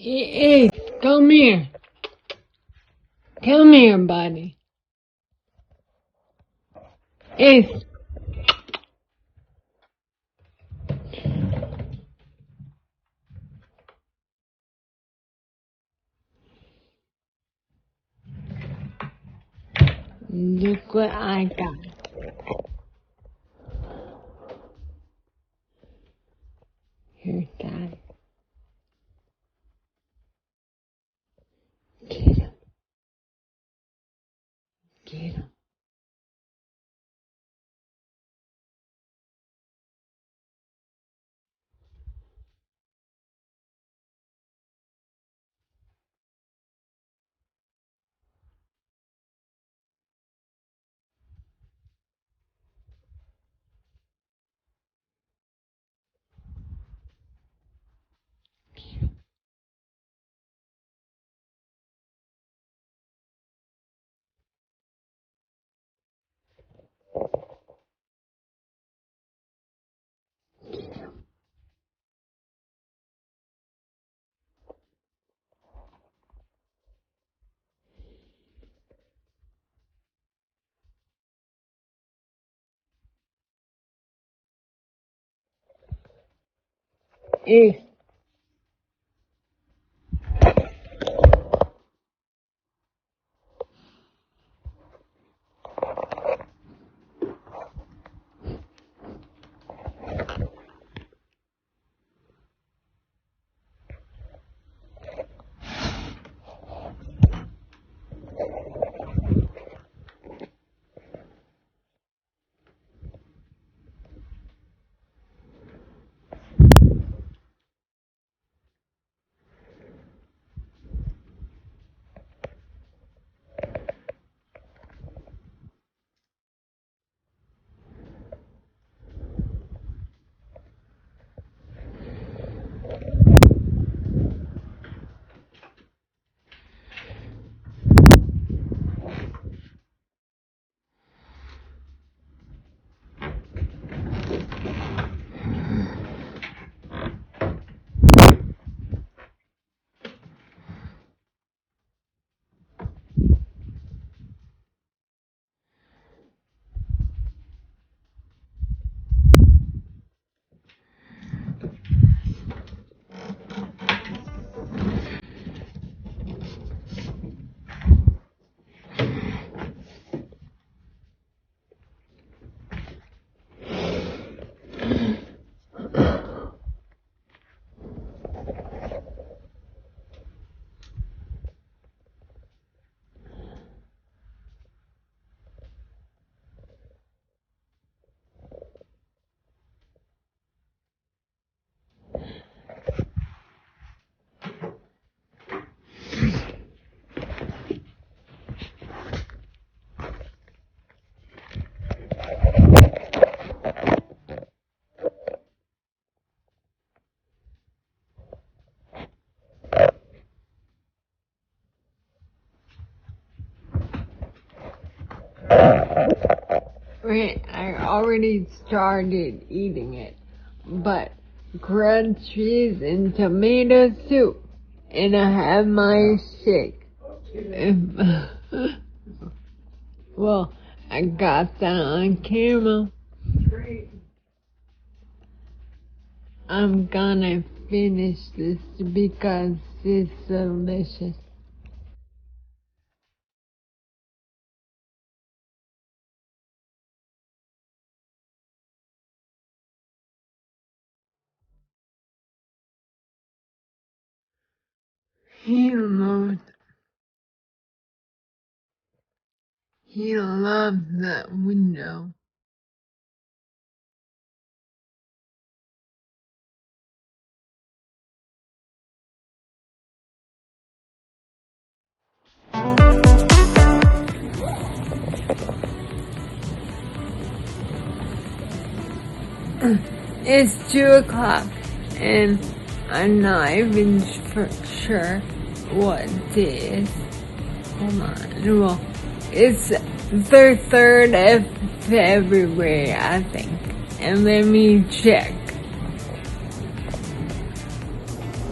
Hey, come here. Come here, buddy. Ace. Look what I got. Here's Dad. Get him. Get him. Ace. Right, I already started eating it, but grilled cheese and tomato soup, and I have my shake. Well, I got that on camera. I'm gonna finish this because it's delicious. He loves that window. It's 2 o'clock, and I'm not even sure what day it is. Hold on. Well, it's the 3rd of February, I think. And let me check.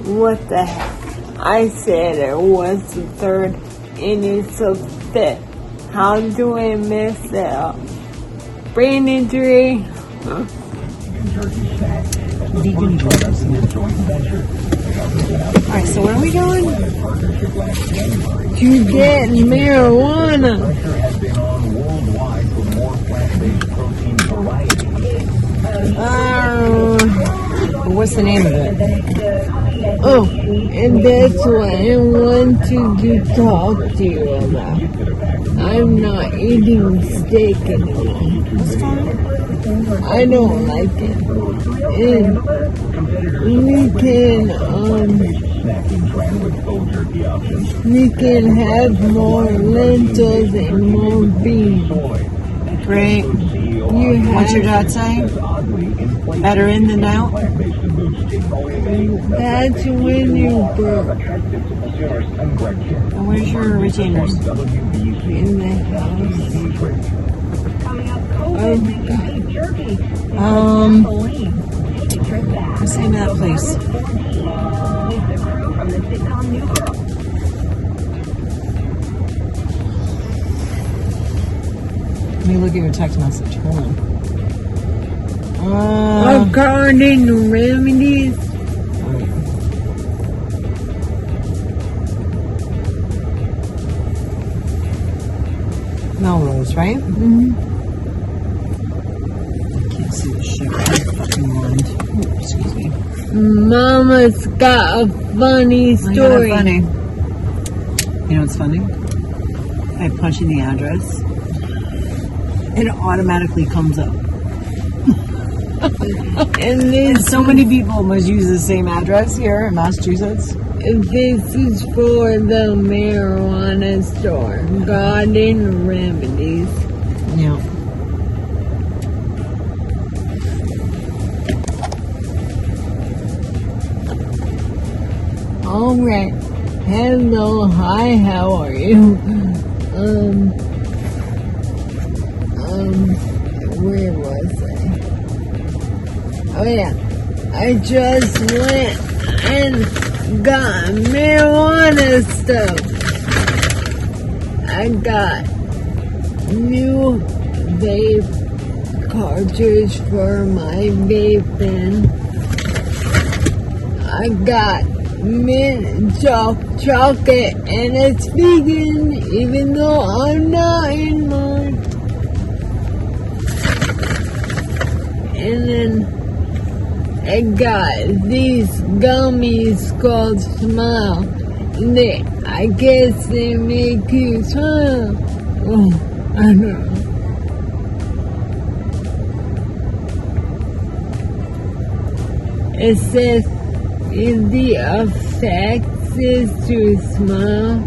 What the heck? I said it was the third and it's the fifth. How do I mess it up? Brain injury. Vegan drugs. Alright, so where are we going? To get marijuana. What's the name of it? Oh, and that's what I wanted to talk to you about. I'm not eating steak anymore. That's fine. I don't like it. And we can have more lentils and more beans. Great. What's your dad say? Better in than out? That's when you burp. And where's your retainers? In the house. What's the name of that place? Let me look at your text message. Hold on. Garden remedies. Melrose, right? Mm-hmm. Can't see the shit right fucking mind. Oh, excuse me. Mama's got a funny story. Funny. You know what's funny? I punch in the address, and it automatically comes up. And so many people must use the same address here in Massachusetts. this is for the marijuana store. Garden remedies. Yeah. Alright. Hello, hi, how are you? Where was I? Oh yeah. I just went and got marijuana stuff. I got new vape cartridge for my vaping. I got mint chocolate and it's vegan even though I'm not in mine. And then I got these gummies called Smile. And I guess they make you smile. Oh, I don't know. It says the effect is to smile.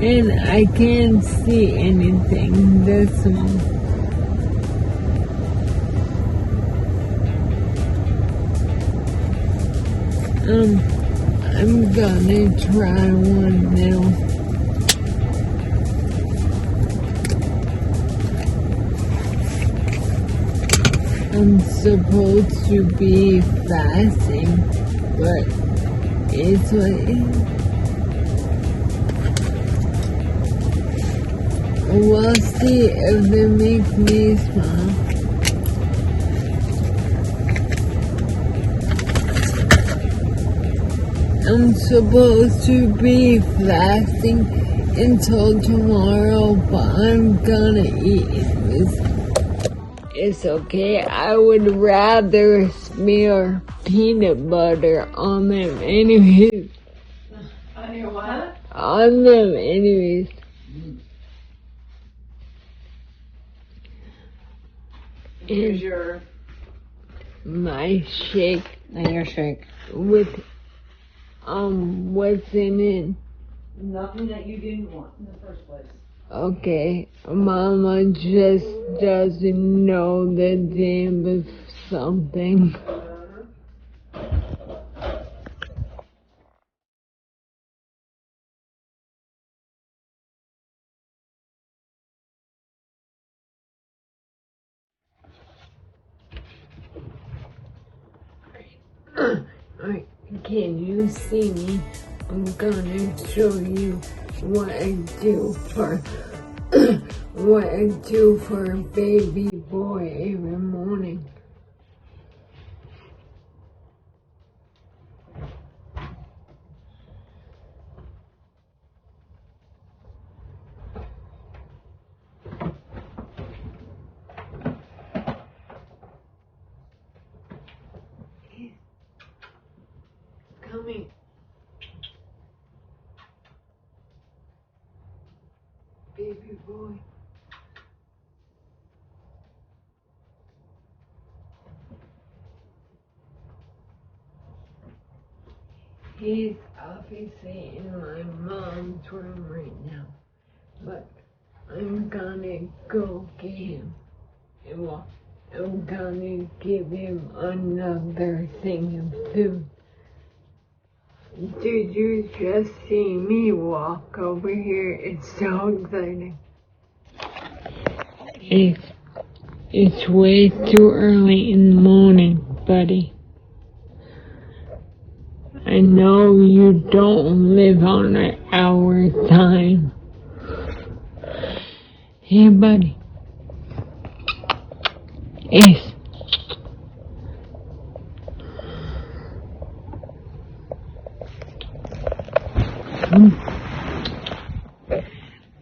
And I can't see anything this one. I'm gonna try one now. I'm supposed to be fasting, but it's what it is. We'll see if it makes me smile. I'm supposed to be fasting until tomorrow, but I'm gonna eat it. It's okay. I would rather smear peanut butter on them anyways. On your what? On them anyways. Here's your... My shake. And your shake. With, what's in it? Nothing that you didn't want in the first place. Okay, Mama just doesn't know the name of something. Alright, can you see me? I'm gonna show you what I do for what I do for a baby boy every morning. Coming. Baby boy. He's obviously in my mom's room right now, but I'm gonna go get him. Well, I'm gonna give him another thing of food. Did you just see me walk over here? It's so exciting. It's way too early in the morning, buddy. I know you don't live on an hour time. Hey, buddy. Ace.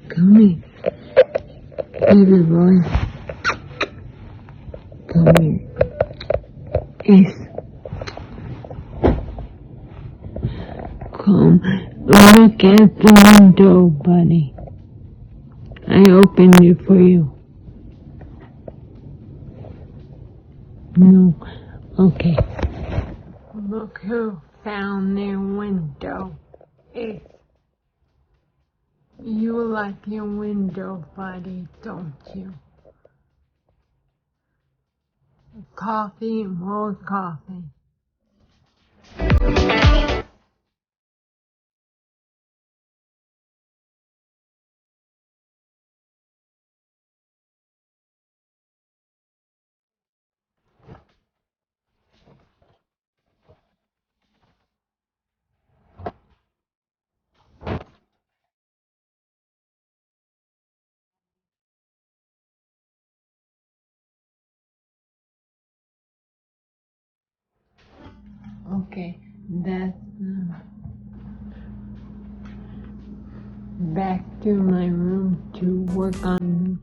Come here. Baby boy. Come here. Ace. Come. Look at the window, buddy. I opened it for you. No. Okay. Look who found their window. Ace. You like your window, buddy, don't you? Coffee, more coffee. Okay, that's back to my room to work on